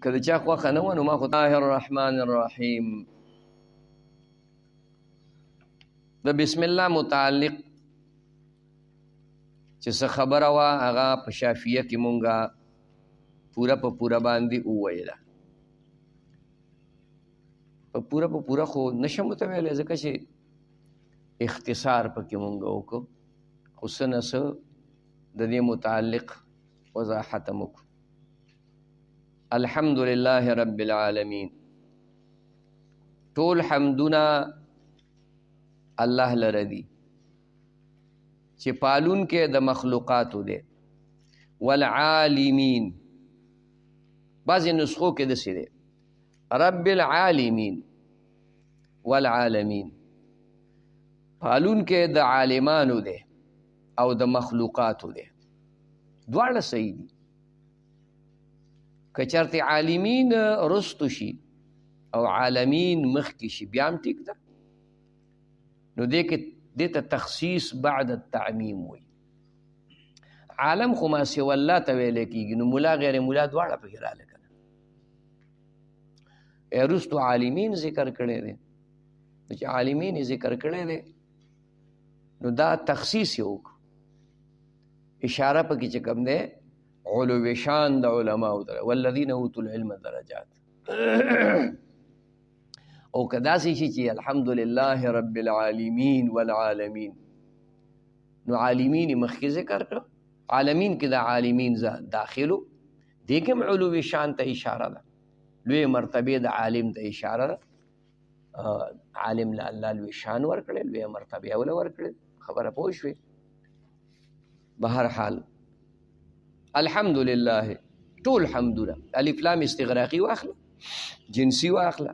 که د چا خوښه نه وه نو ما خو الله الرحمن الرحیم د بسم الله متعلق چې څه خبره وه هغه په شافیه کې مونږه پوره په پوره باندې وویله. په پوره خو نشم ورته ویلی ځکه چې اختصار پکې مونږ وکړو، خو څه نه څه د دې متعلق وضاحت هم وکړو. الحمدلله رب العالمین، ټول حمدونه الله لره دي چې پالون کې د مخلوقاتو دی. والعالمین، بعضې نسخو کې داسې دی رب العالمین والعالمین، پالون کې د عالمانو دی او د مخلوقاتو دی، دواړه صحیح دي. که چېرته عالمین رستو شي او عالمین مخکې شي بیا هم ټیک ده، نو دې ته تخصیص بعد التعمیم وي. عالم خو ما سوی الله ته ویلی کېږي، نو ملا غیر ملا دواړه پکې راله که نه. رستو عالمین ذکر کړی دی، نو چې عالمین یې ذکر کړی دی نو دا تخصیص یې وکړو، اشاره پکې چې کوم دی علو شان د علماو در والذین اوتوا العلم درجات. او که داسې شي چې الحمدلله رب العالمین والعالمین، نو عالمین یې مخکې ذکر کړه، عالمین کې د عالمین داخلو، دې کې هم علو شان ته اشاره ده، لوی مرتبه د عالم ته اشاره ده. عالم له الله لوی شان ورکړی، لوی مرتبه وله ورکړی، خبره پوه شوې. بهر حال الحمدلله ټول حمدونه، الف لام استغراقي واخله، جنسي واخله،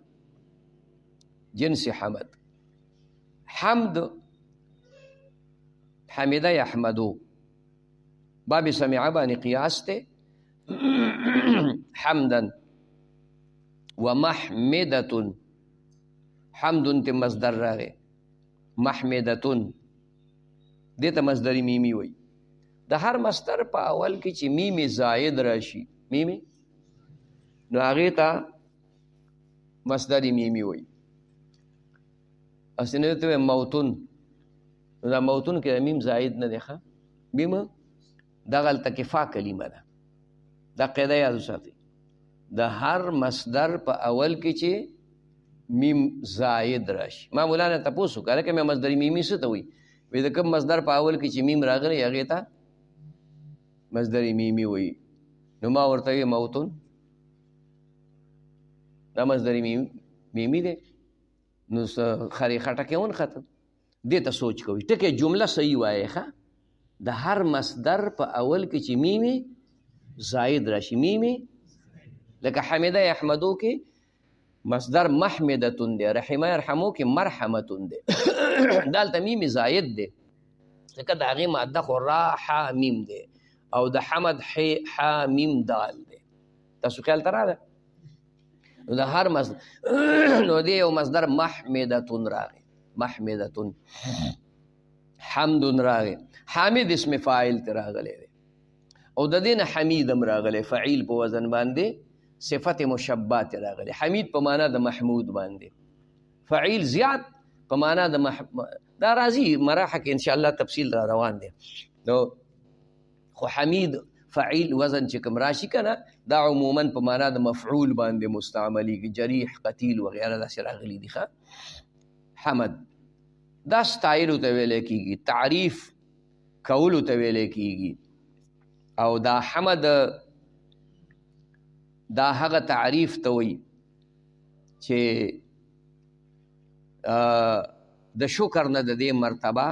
جنس حمد. حمد حمده یحمدو، باب سمعه باندې قیاس ته حمدن ومحمدتن، حمدن ته مصدر راغی، محمدتن دې ته مصدر میمی وي. د هر مصدر په اول کې چې میمی زائد راشي، میمی، نو هغې ته مصدر میمی وي. اسنه ته موتون، نو دا موتون کې میم زائد نه دی ښه، میم دغه التکفا کلمه ده. دا قاعده یاد وساتئ، د هر مصدر په اول کې چې میم زائد راشي. ما مولانا تپوس وکړه که مې مصدر میمی څه ته وایي، وایي د کوم مصدر په اول کې چې میم راغلی هغې ته مصدر میمی وایي. نو ما ورته وایي موتون دا مصدر میمی دی، نو خرې خټکې ونښته. دې ته سوچ کوئ، ټکې جمله صحیح وایي ښه. د هر مصدر په اول کې چې میمی زائد راشي، میمی لکه حمده یحمدو کې مصدر محمدتون دی، رحمه یرحمو کې مرحمتون دی. دلته میمی زائد دی ځکه د هغې ماده خو را ح میم دی، او د حمد ح میم دال دی. تاسو خیال ته راغله؟ نو د هر مصدر نو دی یو مصدر محمدتون راغی، محمدتون، حمدون راغی، حامد اسم فاعل ته راغلی دی، او د دې نه حمید هم راغلی، فعیل په وزن باندې صفت مشبه ته راغلی. حمید په معنا د محمود باندې، فعیل زیات په معنا د دا راځي مراحه کې انشاءالله تفصیل را روان دی. نو خو حمید فعیل وزن چې کوم راشي که نه، دا عموما په معنا د مفعول باندې مستعملیږي، جریح، قتیل وغیره داسې راغلي دي ښه. حمد دا ستایلو ته ویلی کېږي، تعریف کولو ته ویلی کېږي. او دا حمد دا هغه تعریف ته وایي چې د شکر نه د دې مرتبه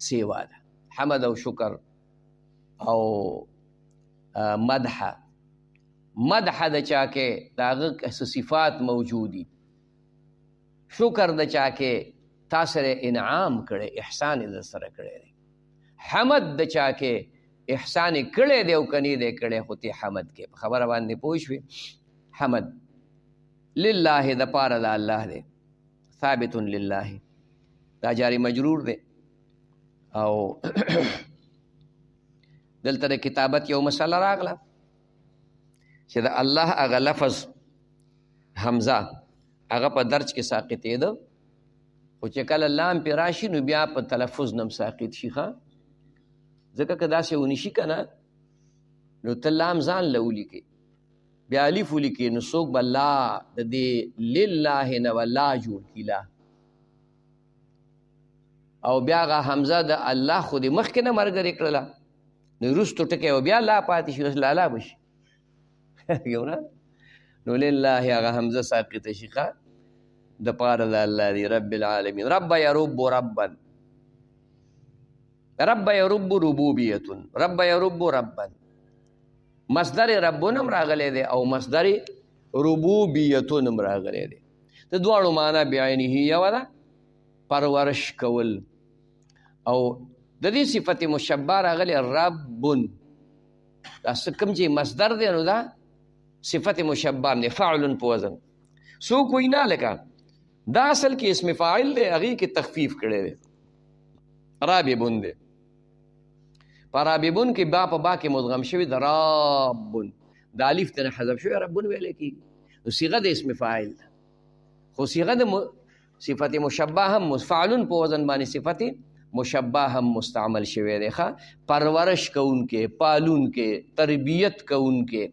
سیوا ده. حمد او شکر او مدحه، مدحه د چا کې د هغه صفات موجودي، شکر د چا کې تا سره انعام کړی، احسان یې در سره کړی دی. حمد د چا کې احسان یې کړی دی او که نه دی کړی، خو ته حمد کې په خبره باندې پوه شوې. حمد لله د پاره د الله دی، ثابت لله دا جاری مجرور دی. او دلته د کتابت یو مسله راغله چې د الله هغه لفظ حمزه هغه په درج کې ساقطېده، خو چې کله لام پې راشي نو بیا په تلفظ نم ساقط شي ښه. ځکه که داسې ونشي که نه نو ته لام ځان له ولیکې بیا الف ولیکې نو څوک به لا د دې لله نه به لا جوړ کي لا، او بیا هغه حمزه د الله خو دې مخکې نه ملګرې کړله نو وروستو ټکی او بیا لا پاتې شي، اوس لالا به شي یو نه نو لله هغه حمزه ساقطه شي ښه د پاره د الله دی رب العالمین. رب یرب ربا، رب یرب ربوبیت، رب یرب ربا، مصدر ربونم راغلی دی او مصدر ربوبیتونم راغلی دی. د دواړو معنا بعینه یوه ده، پرورش کول. او د دې صفت مشبه راغلی ربون، دا څه کوم چې مصدر دی نو دا صفت مشبه دی فعل په وزن. څوک وایي نه لکه دا اصل کې اسم فاعل دی هغې کې تخفیف کړی دی راببون دی، په راببون کې با په با کې مدغم شوي د رابون، د الف ته نه حذف شوی ربون ویلی کېږي. نو صیغه د اسم فاعل ده، خو صیغه د صفت مشبه هم فعلون په وزن باندې صفت مشبه هم مستعمل شوی دی ښه. پرورش کوونکې، پالونکې، تربیت کوونکې،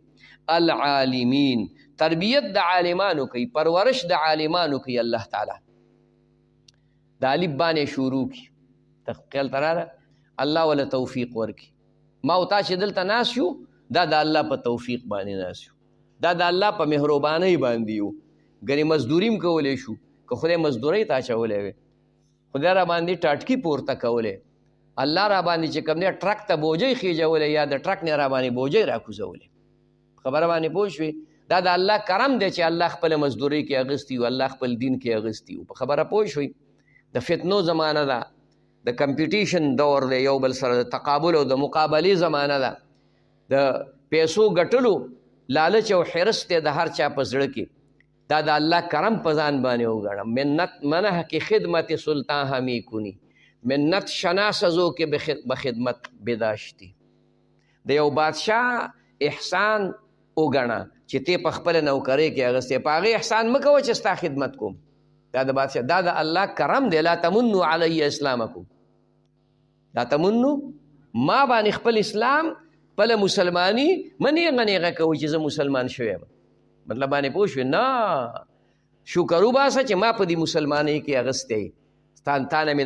العالمین، تربیت د عالمانو کوي، پرورش د عالمانو کوي الله تعالی. د الف باندې شروع کی تخیل تراله الله ولا توفیق ورکی. ما او تا چې دلته ناس یو دا د الله په توفیق باندې ناس یو، دا د الله په مهربانۍ باندې یو. ګنې مزدوریم کولی شو که خدای مزدورۍ ته اچولی وی، خدای را باندې ټاټکي پورته کولی، الله را باندې چې کوم دی ټرک ته بوجۍ خېجولی یا د ټرک نه را باندې بوجۍ را کوزولی. خبره باندې پوه شوې؟ دا د الله کرم دی چې الله خپل مزدورۍ کې اغستی و، الله خپل دین کې اغستی و. په خبره پوه شوئ؟ د فتنو زمانه ده، د کمپیټیشن دور دی، یو بل سره د تقابل او د مقابلې زمانه ده، د پیسو ګټلو لالچ او حرص دی د هر چا په زړه کې. دا د الله کرم په ځان باندې وګڼه. منت منه کې خدمت سلطان همی کنی، منت شناسزو کې بخدمت بداشتی. د یو بادشاه احسان وګڼه چې ته په خپل نوکرۍ کې اغستې، په هغې احسان مه کوه چې ستا خدمت کوم. دا د بادشاه دا د الله کرم دی. لا تمنو علی اسلامکم، لا تمنو ما باندې خپل اسلام خپله مسلماني مه نیغه نیغه کوئ چې زه مسلمان شوی یم. مطلب باندې پوه شوې؟ نه، شکر وباسه چې ما په دې مسلمانۍ کې اغستی، تا نه مې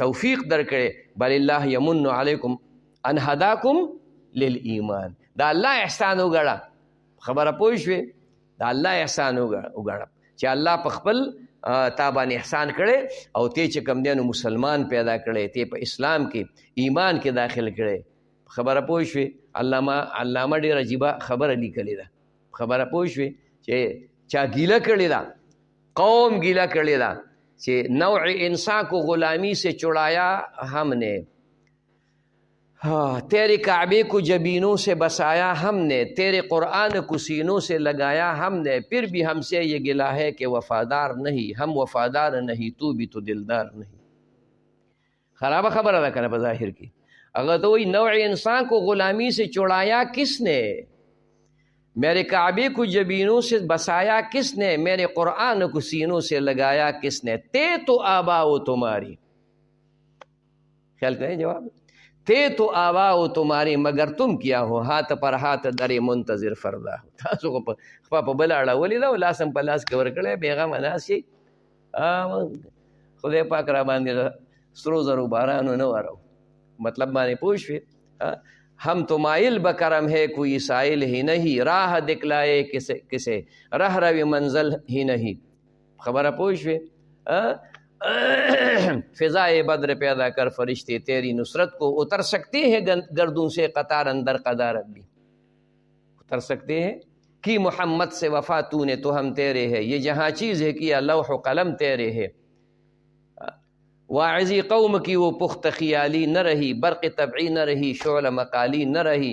توفیق درکړی. بل الله یمن علیکم ان هداکم للایمان. دا الله احسان وګڼه. خبره پوه شوې؟ دا الله احسان وګڼه چې الله په خپل تا باندې احسان کړی او ته چې کوم دی نو مسلمان پیدا کړی، ته په اسلام کې ایمان کې داخل کړی. خبره پوه شوې؟ علامه ډېر عجیبه خبره لیکلې ده. خبره پوه شوې چې چا گیله کړې ده، قوم گیله کړې ده چې نوع انسان کو غلامی سے چڑایا ہم نے، تیرے کعبے کو جبینوں سے بسایا ہم نے، تیرے قرآن کو سینوں سے لگایا ہم نے، پھر بھی ہم سے یہ گلہ ہے کہ وفادار نہیں، ہم وفادار نہیں، تو بھی تو دلدار نہیں. خراب خبر ادا کرنا بظاہر کی. اگر تو وہی نوع انسان کو غلامی سے چڑایا کس نے، میرے کعبے کو جبینوں سے بسایا کس نے، میرے قرآن کو سینوں سے لگایا کس نے، تے تو آبا و تمہاری. خیال کریں جواب، تے تو آبا و تمہاری مگر تم کیا ہو ہاتھ پر ہاتھ در منتظر فردا. تاسو خو په بل اړولې ده او لاس هم په لاس کې ورکړی، بېغمه ناست یې. خدای پاک را باندې سرو زرو بارانو نه ورو. مطلب باندې پوه شوې؟ ہم تو مائل بکرم ہے کوئی سائل ہی نہیں، راہ دکھلائے کسے رہ روی منزل ہی نہیں. خبرہ پوچھ ہوئے؟ فضائے بدر پیدا کر فرشتے تیری نصرت کو اتر سکتے ہیں گردوں سے قطار اندر قدارت بھی اتر سکتے ہیں. کی محمد سے وفا تو نے تو ہم تیرے ہے، یہ جہاں چیز ہے کیا لوح و قلم تیرے ہے. واعظی قوم کی وہ پخت خیالی نہ رہی، برق طبعی نہ رہی، شعلہ مقالی نہ رہی،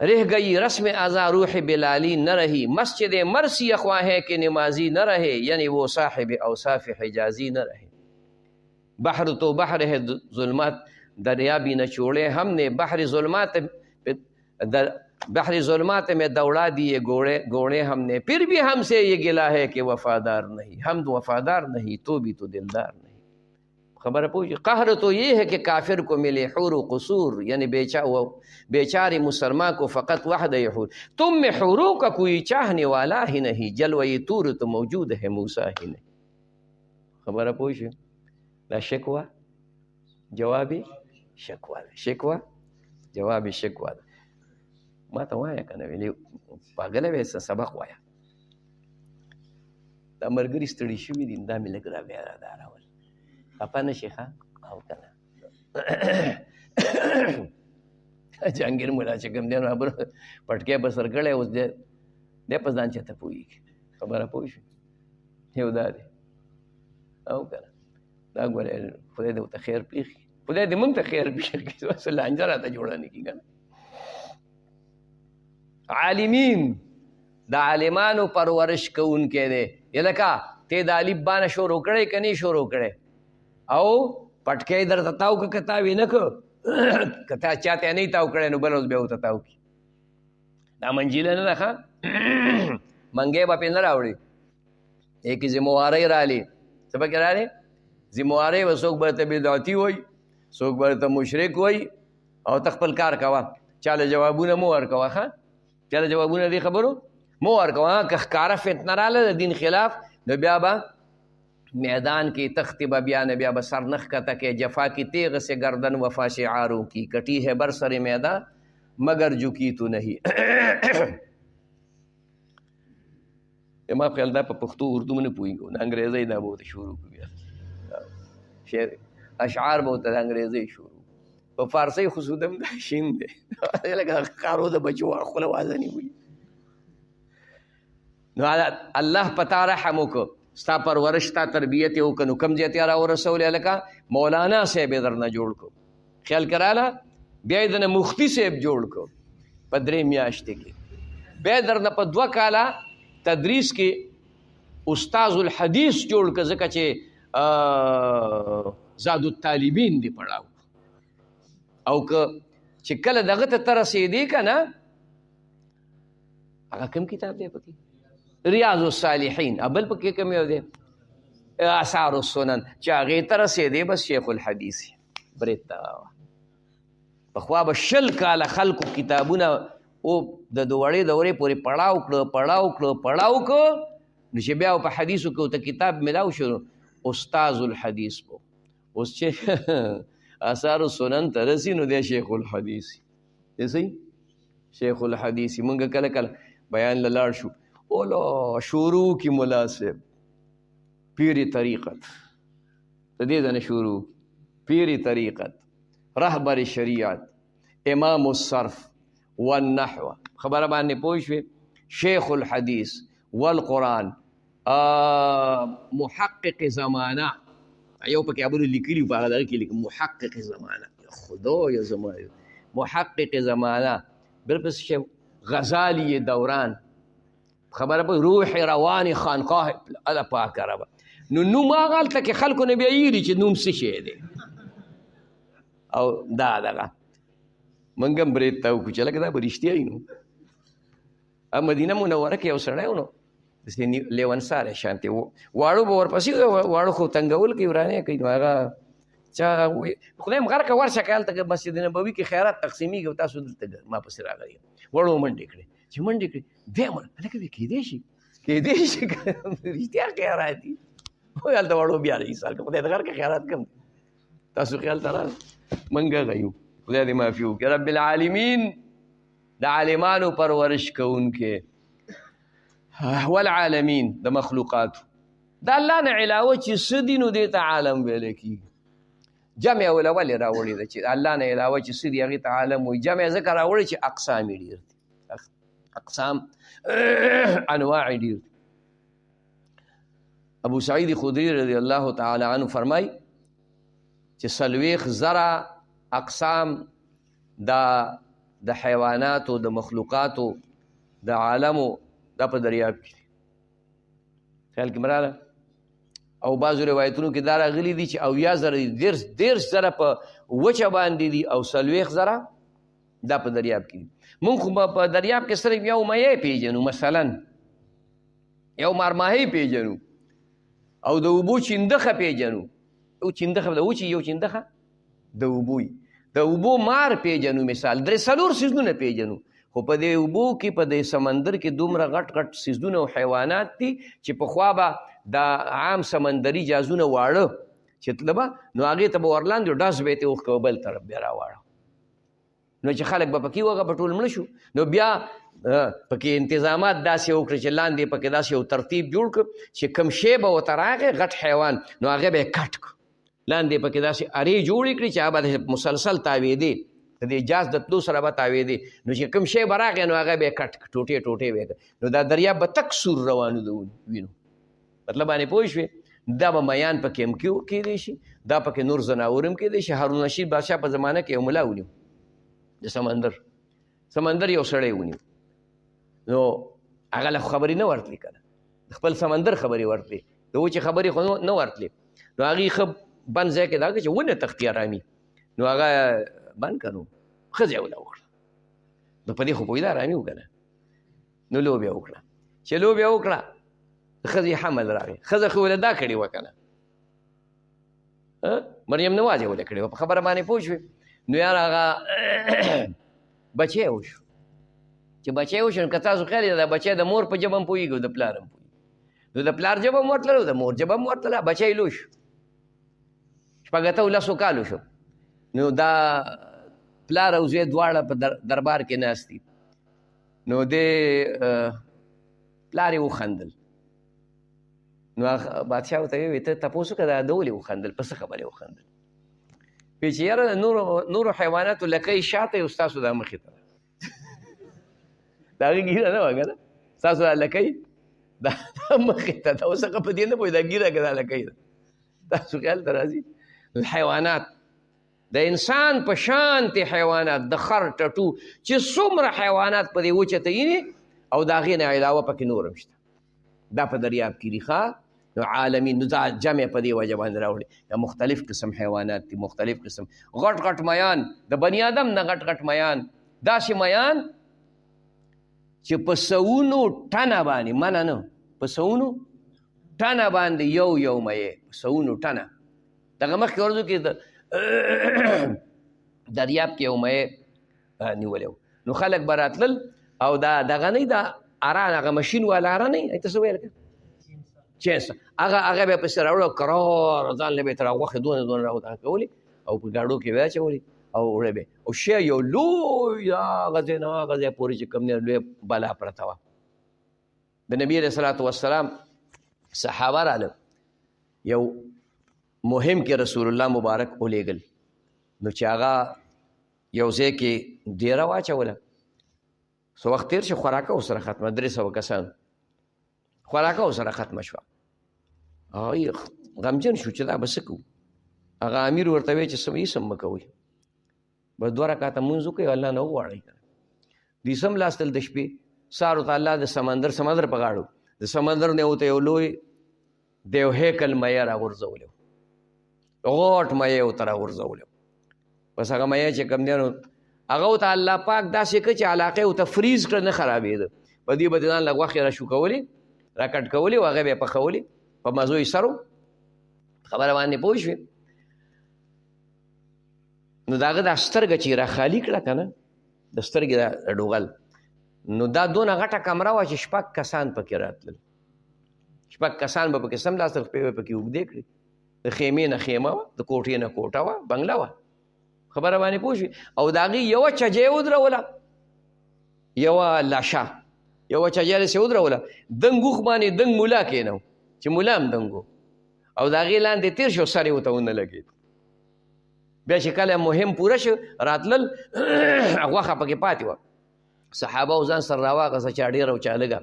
رہ گئی رسم ازا روح بلالی نہ رہی، مسجد مرسی خواہیں کہ نمازی نہ رہے، یعنی وہ صاحب اوصاف حجازی نہ رہے. بحر تو بحر ہے ظلمات دریا بھی نہ چھوڑے ہم نے، بحر ظلمات بحر ظلمات میں دوڑا دیے گھوڑے ہم نے، پھر بھی ہم سے یہ گلا ہے کہ وفادار نہیں، ہم وفادار نہیں تو بھی تو دلدار نہیں. خبر پوچھ، قہر تو یہ ہے کہ کافر کو ملے حور و قصور، یعنی بیچارے مسلمان کو فقط وحدہ حور. تم میں حوروں کا کوئی چاہنے والا ہی نہیں، جلوہ طور تو موجود ہے موسیٰ ہی نہیں. خبر پوچھ، لا شکوہ جوابی شکوہ ده، شکوہ جوابی شکوہ ده. ما ته وایه که نه ویلې پاګلی وې سبق وایه. دا ملګري ستړي شوي دي، دا مې لږ را بیا را دارول. خفه نه شي ښه او که نه. جهانګیر ملا چې کوم دی نو پټکی به سر کړی، اوس دی په ځان چېرته پوهېږي. خبره پوه شو، یو دا دی او که نه. دا ګورې خدای دې ورته خیر پېښ کړي، خدای دې موږ ته خیر پېښ کړي، بس لانجه راته جوړه نه کړي که نه. عالمین د عالمانو پرورش کوونکی دی. لکه ته د الف بانه شروع کړی که نه شروع کړی، او پټکی درته تاو که که تاو یې نه که، که تا چا ته نه تاو کړی نو بل اوس بیا ورته تاو کړي. دا منجیله نه ده ښه، منګی به پرې نه راوړي، یې کې ذموارۍ رالي. څه پکې رالي؟ ذموارۍ به څوک به ورته بدعتي وایي، څوک به ورته مشرک وایي، او ته خپل کار کوه، چاله جوابونه مو ورکوه. ښه، چاله جوابونه دې خبرو مو ورکوه. که ښکاره فتنه راله د دین خلاف، نو بیا به میدان کې تختی به بیا نه، بیا به سر نه ښکته کې، جفا کی تیغ سے گردن وفا شعاروں کی، کٹی ہے بر سر میدان مگر جھکی تو نہیں. ما خیال دا په پښتو اردو نه پوهېږو، د انګریزۍ دا به ورته شروع کړو، بیا شعر اشعار به ورته د انګریزۍ شروع. په فارسۍ خو سودم دا شین دی، لکه ښکارو د بچو خوله وازه نیولي. نو الله په تا رحم وکړو، ستا پرورش ستا تربیت یې وکړو، نو کوم ځای ته راورسولی لکه مولانا صاحب یې درنه جوړ کړو، خیال کې راله. بیا یې درنه مفتي صاحب جوړ کړو په 3 میاشتې کې. بیا یې درنه په 2 کاله تدریس کې استاذ الحدیث جوړ کړه، ځکه چې زاد الطالبین دی پړاو. او که چې کله دغه ته رسېدې که نه، هغه کوم کتاب دی پکې؟ ریاض الصالحین. بل پکې کوم یو دی؟ آثار السنن. چې هغې ته رسېدې بس شیخ الحدیث برید ته واوه. پخوا به 20 کاله خلکو کتابونه او د وړې دورې پورې پړاو کړه، نو چې بیا په حدیثو کې ورته کتاب ملاو شو، استاذ الحدیث بو. اوس چې آثار السنن ته رسي نو دی شیخ الحدیث. دی صحیح شیخ الحدیث. مونږ کله کله بیان له لاړ شو، اولا شروع کی مناسب پیری طریقت، د دې ځای نه شروع پیری طریقت، رهبر شریعت، امام الصرف والنحو. خبره باندې پوه شوې؟ شیخ الحدیث والقرآن، محقق زمانه. یو پکې ابو لیکلي په هغه دغه کې لیکي محقق زمانه. خدای زما محقق زمانه. بلپس شیخ غزالی دوران. خبره په روح رواني خانقاه الله پاک رب. نو نوم هغه هلته کې خلکو نه بیا یېري چې نوم څه شی دی، او دا دغه موږ هم برید ته وکړو چې لکه دا به رښتیا وي. نو مدینه منوره کې یو سړی و، نو داسې لیونساری شانتې واړو به ورپسې، واړو خو تنګول کوي، ورانې کوي. نو هغه چا خدای م غر که ورشه که هلته مسجد نبوي کې خیرات تقسیمېږي او تاسو دلته ما پسې راغلي وړو منډې کړې. چې منډې کړې بیا هلکه بیا کېدی شي رښتیا خیرات دي. وایي هلته وړو بیا ایسال که خدای د غر که خیرات کم تاسو خیال ته راغله. موږ هغه یو، خدای دې معافي وکړي. رب العالمین د عالمانو پرورش کوونکی، والعالمین د مخلوقاتو. د الله نه علاوه چې څه دي نو دې ته عالم ویلی کېږي. جمع یې ولې راوړې ده چې الله نه علاوه چې څه دي هغې ته عالم وایي. جمع یې ځکه راوړې چې اقسام یې ډېر دي، اقسام انواع یې ډېر دي. ابو سعید خدری رضی الله تعالی عنه فرمایي چې 40,000 اقسام د حیواناتو د مخلوقاتو د عالمو دا په دریاب کې دي. خیال کې مراله. او بعضو روایتونو کې دا راغلي دي چې 80,000 دي، 13,000 په وچه باندې دي او 40,000 دا په دریاب کې دي. مونږ خو په دریاب کې صرف یو مایع پیژنو، مثلا یو مارماهی پیژنو او د اوبو چندخه پیژنو. او چندخه د وچې یو چندخه د اوبوی د اوبو مار پیژنو، مثال 3-4 سیزونه پیژنو. خو په دې اوبو کې په دې سمندر کې دومره غټ غټ سیزونه او حیوانات دي چې پخوا به د عام سمندري جهازونه واړه چې تله به نو هغې ته به ورلاندې ډز به یې ترې وښکوه بل طرف بیا راواړه، نو چې خلک به پکې وغه به ټول مړه شو. نو بیا پکې انتظامات داسې وکړه چې لاندې پکې داسې یو ترتیب جوړ کړ چې کوم شی به ورته راغی غټ حیوان نو هغې به یې کټ کړ، لاندې پکې داسې ارې جوړې کړي چې هغه به مسلسل تاوېدې، د دې جاز د تلو سره به تاوېدې، نو چې کوم شی به راغی نو هغه به یې کټ کړ، ټوټې ټوټې به یې. نو دا دریاب به تک سور روانو د وینو، مطلب باندې پوه شوې. دا به میان پکې هم کېدی شي، دا پکې نور ځناور هم کېدی شي. هارون رشید بادشاه په زمانه کې یو ملا ونیو د سمندر یو سړی ونیو، نو هغه له خبرې نه ورتلې که نه، د خپل سمندر خبرې ورتلې، د وچې خبرې خو نه ورتلې. نو هغې ښه بند ځای کې دا چې ونه تښتي ارامي، نو هغه بند که نو ښځه یې وله وکړه. نو په دې خو پوهېده ارامي و که نه، نو لوبې وکړه. چې لوبې وکړه د ښځې حمل راغی، ښځه خو وله دا کړې وه که نه، مریم نواز یې وله کړې وه، په خبره باندې پوه شوې. نو یار هغه بچی وشو، چې بچی وشو نو که تاسو خیال یې دا بچی د مور په ژبه هم پوهېږي او د پلار هم پوهېږي، نو د پلار ژبه هم ورتلله او د مور ژبه هم ورتلله. بچی لوی شو، 18 کالو شو. نو دا پلار او زوی دواړه په دربار کې ناست دي. نو دې پلار یې وخندل، نو بادشاه ورته وویل ته تپوس وکړه دا د ولې وخندل، په څه خبرې وخندل؟ وایي چې یاره نورو حیواناتو لکۍ شاته یې او ستاسو دا مخې ته ده. د هغې ګیره نه وه که نه، ستاسو دا لکۍ دا مخې ته ده. اوس هغه په دې نه پوهېږي دا ګیره که دا لکۍ ده. تاسو خیال ته راځي حیوانات د انسان په شانتې حیوانات، د خر ټټو چې څومره حیوانات په دې وچه ته یینې او د هغې نه علاوه پکې نور هم شته، دا په دریاب کې دي. ښه نو عالمین، نو دا جمع په دې وجه باندې راوړي. دا مختلف قسم حیوانات دي، مختلف قسم غټ غټ میان، د بني آدم نه غټ غټ میان، داسې میان چې په سوونو ټنه باندې، منه نه، په سوونو ټنه باندې یو میې، په سوونو ټنه. دغه مخکې ورځو کې دریاب کې یو میې نیولی و، نو خلک به راتلل او دا دغه نه دا اران، هغه مشین والا اره نه ته څه ویل که چینس، هغه به یې پسې راوړه کرار ځان له به یې تر غوښې دونه راودغه کولې او په ګاډو کې به یې اچولې او وړې به او شی یو لوی هغه ځای نه هغه ځای پورې چې کوم دی لوی بلا پرته وه. د نبي علیه صلات وسلام صحابه راله، یو مهم کې رسول الله مبارک ولیږل، نو چې هغه یو ځای کې ډیره واچوله، څه وخت تېر شي خوراکه ورسره ختمه، 300 کسان خوراکه ورسره ختمه شوه. هغه غمجن شو چې دا به څه کوو. هغه امیر ورته وایي چې هېڅ هم مه کوئ، بس 2 رکعته لمونځ وکړئ او الله نه وغواړئ. دوی سم لاستل د شپې، سهار ورته الله د سمندر په غاړو د سمندر نه ورته یو لوی د یو هیکل میه راغورځولی و، غوټ میه ورته راغورځولی و. بس هغه میه چې کوم دی نو هغه ورته الله پاک داسې کړه چې علاقه ورته فریز کړه، نه خرابېده. په دې به د ځان له غوښې راشو کولې، راکټ کولې او هغه به یې پخولې په مزو یې سر و. خبره باندې پوه شوې. نو د هغه دا سترګه چې را خالي کړه که نه، د سترګې دا ډوغل، نو دا دونه غټه کمره وه چې 6 کسان پکې راتلل. 6 کسان به پکې سملاستل، خپې به پکې اوږدې کړې، د خیمې نه خیمه وه، د کوټې نه کوټه وه، بنګله وه. خبره باندې پوه شوې. او د هغې یوه چجۍ ودروله، یوه لاشه، یوه چجۍ داسې ودروله، دنګ اوښ باندې دنګ ملا کېنو چې ملا هم دنګ و، او د هغې لاندې تېر شو، سر یې ورته ونه لګېد. بیا چې کله مهم پوره شو راتلل، غوښه پکې پاتې وه، صحابه او ځان سره راواغسته چا ډېره او چا لږه.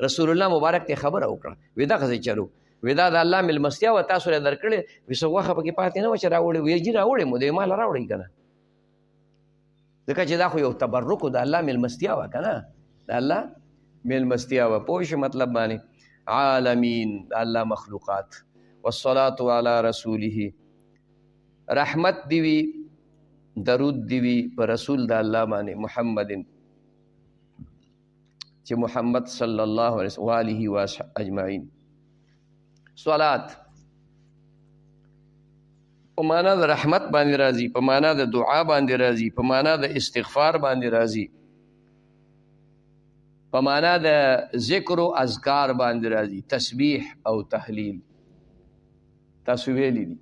رسول الله مبارک ته خبره وکړه، وی دغسې چلو، وی دا د الله مېلمستیا وه، تاسو له درکړې، وی څه غوښه پکې پاتې نه وه چې راوړې؟ وی جي راوړې مو، د ما له راوړئ که نه، ځکه چې دا خو یو تبرک و، د الله مېلمستیا وه که نه، د الله مېلمستیا وه. پوه شو مطلب باندې. عالمین، د الله مخلوقات. والصلاة علی رسوله، رحمت دی وي درود دی وی پر رسول د الله باندې محمدن چې محمد صلی الله علیه و آله و اجمعین. صلات په معنا د رحمت باندې راځي، په معنا د دعا باندې راځي، په معنا د استغفار باندې راځي، په معنا د ذکر او اذکار باندې راځي، تسبیح او تهلیل. تاسو ویلي دي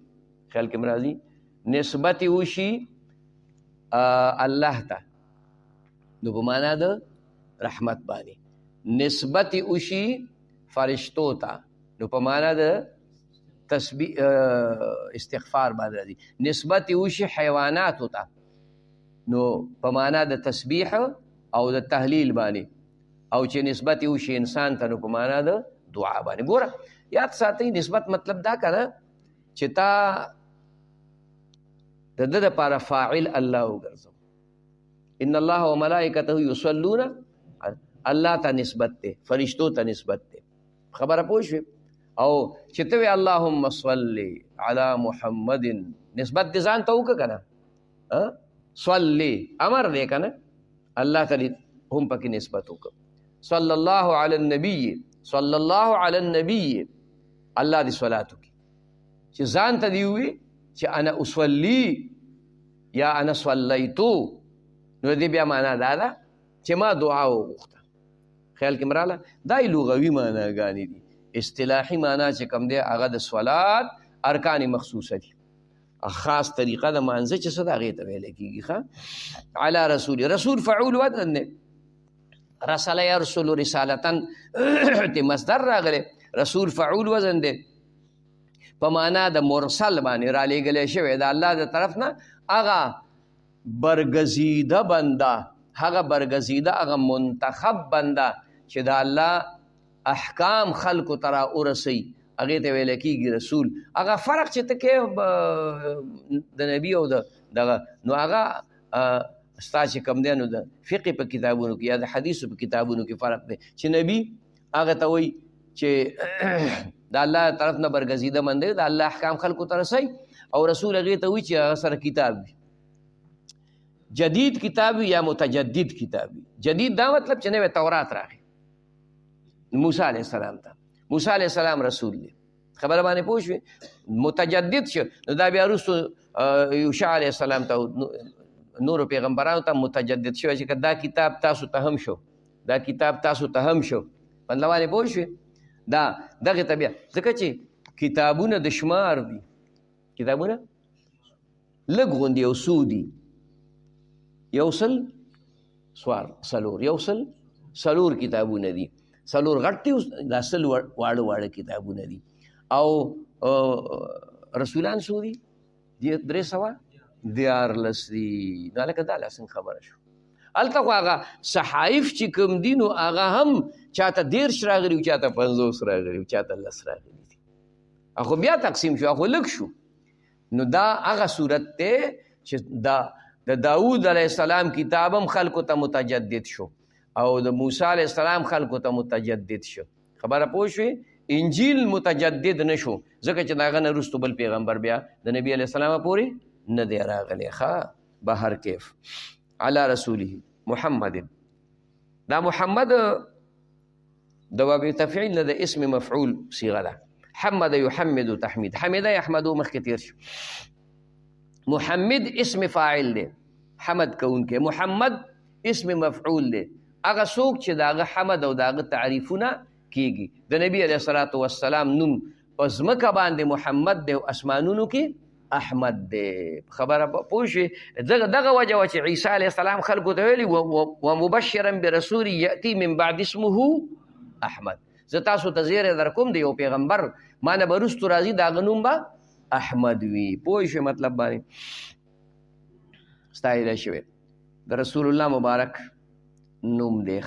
خیال کې مرাজি نسبت وشي الله ته نو په معنا د رحمت باندې، نسبت وشي فرشتو ته نو په معنا د تسبیح استغفار باندې راځي، نسبت وشي حیوانات ته نو په معنا د تسبیح او د تهلیل باندې، او چې نسبت وشي انسان ته نو په معنا د دعا باندې. ګوره یاد ساتئ نسبت مطلب دا کنه چې تا د د لپاره فاعل الله وګرځو. ان الله وملائکته یصلون الله ته نسبت ده، فرشتو ته نسبت ده. خبره پوه شوې؟ او چې ته وې اللهم صل علی محمد نسبت دې ځان ته وکړه کنه، صلی امر دی کنه، الله ته هم پکې نسبت وکړه. صلی الله علی النبی، صلی الله علی النبی، الله دې صلات وکړي. چې ځان ته دی وي چې انا اصلي یا انا صلیتو نو دې بیا معنا دا ده چې ما دعا وغوښته. خیال کې مراله دا لغوي معناګانې دي. اصطلاحي معنا چې کوم دی هغه د صلات ارکان مخصوصه دي، خاص طریقه د مانځه چې څه د هغې ته ویل کېږي. علی رسول، رسول فعول وزن دی، رسل یرسل رسالتن ته مصدر راغلی، رسول فعول وزن دی په معنا د مرسل باندې را لېږلی شوی د الله د طرف نه. هغه برګزیده بنده، هغه برګزیده، هغه منتخب بنده چې د الله احکام خلکو ته را ورسوي هغې ته ویل کېږي رسول. هغه فرق چې ته کې د نبي او دغه نو هغه ستا چې کوم دی نو د فقه په کتابونو کې یا د حدیثو په کتابونو کې فرق دی چې نبي هغه ته وایي چې د الله طرف نه برګزیده من دی، د الله احکام خلکو ته رسوي، او رسول هغې ته وایي چې هغه سره کتاب وي، جدید کتاب وي یا متجدد کتاب وي. جدید دا مطلب چې نوی تورات راغی موسی علیه السلام ته، موسی علیه السلام رسول دی. خبره باندې پوه شوې؟ متجدد شو نو دا بیا وروستو یوشع علیه السلام ته نورو پیغمبرانو ته متجدد شوی چې دا کتاب تاسو ته هم شو، دا کتاب تاسو ته هم شو. مطلب باندې پوه شوې؟ دا دغې ته بیا ځکه چې کتابونه د شمار دي، کتابونه لږ غوندې یو څو دي، یو سل څلور، یو سل څلور کتابونه دي، څلور غټ دي، دا سل واړه واړه کتابونه دي. او رسولان څو دي؟ 314 دي. نو هلکه دا لا څنګه خبره شو؟ هلته خو هغه صحایف چې کوم دي نو هغه هم چاته 13 راغلي و، چاته 50 راغلي و، چاته 10 راغلي دي. خو بیا تقسیم شو، خو لږ شو. نو دا هغه صورت دی چې د داود علیه السلام کتاب هم خلکو ته متجدد شو او د موسی علیه السلام خلکو ته متجدد شو. خبره پوه شوې؟ انجیل متجدد نه شو ځکه چې د هغه نه وروستو بل پیغمبر بیا د نبي علیه السلام پورې نه دی راغلی. بهر کیف علی رسوله محمد، دا محمد د باب تفعیل نه د اسم مفعول صیغه ده. حمد یحمد تحمید، حمد یحمدو مخکې تیر شو. محمد اسم فاعل دی، حمد کوونکی. محمد اسم مفعول دی، هغه څوک چې د هغه حمد او د هغه تعریفونه کېږي. د نبي علیه الصلاة والسلام نوم په ځمکه باندې محمد دی او اسمانونو کې احمد دی. خبره پوه شوې؟ دغه وجه وه چې عیسی علیه السلام خلکو ته ویلي ومبشرا برسول یأتي من بعد اسمه احمد، زه تاسو ته زیری در کوم د یو پیغمبر ما نه به وروستو راځي د هغه نوم به احمد وي. پوه شوې مطلب باندې؟ ستایلی شوی د رسول الله مبارک نوم دی.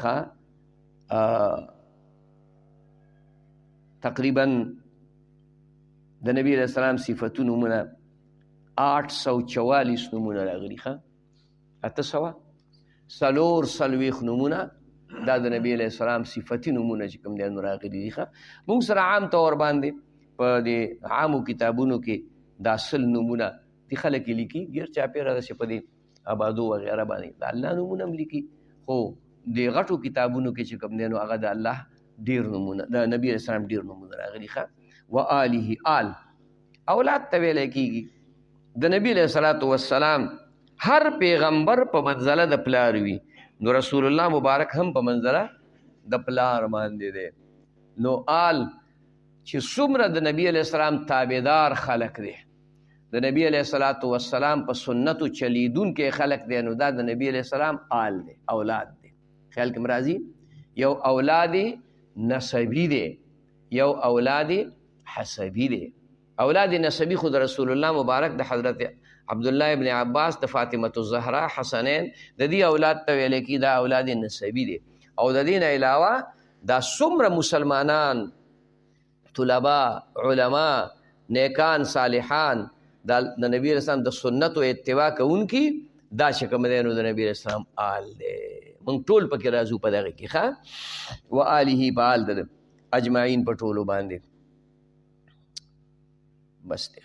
تقریبا د نبی علیه السلام صفتو نومونه 844 نومونه راغلي. 840 نومونه دا د نبی علیه السلام صفتي نومونه چې کوم دی نو راغلي دي. موږ سره عام طور باندې په دې عامو کتابونو کې دا 100 نومونه دي خلک لیکي، ګیر چاپېره داسې په دې آبادو وغیره باندې د الله نومونه هم لیکي، خو د غټو کتابونو کې چې کوم دی نو هغه د الله ډېر نومونه، د نبي علیه السلام ډېر نومونه راغلي ښه. و آله، آل اولاد ته ویلی کېږي. د نبي علیه الصلاة والسلام هر پیغمبر په منزله د پلار وي، نو رسول الله مبارک هم په منزله د پلار باندې دی. نو آل چې څومره د نبی علیه السلام تابعدار خلق دی، د نبی علیه الصلاة والسلام په سنتو چلیدونکي خلق دی، نو دا د نبی علیه السلام آل دی، اولاد دی. خیال کې مرازي، یو اولاد نسبی دی، یو اولاد حسبی دی. اولاد نسبی خود رسول الله مبارک د حضرت عبدالله ابن عباس د فاطمة الزهرا حسنین د دې اولاد ته ویل کی دا اولاد نسبی دی. او د دې نه علاوه دا څومره مسلمانان، طلبا، علما، نیکان، صالحان دا د نبی اسلام د سنت او اتباع کوونکي دا چې کوم دی نو د نبی اسلام آل دی. موږ ټول پکې راځو په دغه کې ښه. و آله په آل د اجمعین په ټولو باندې بس دی.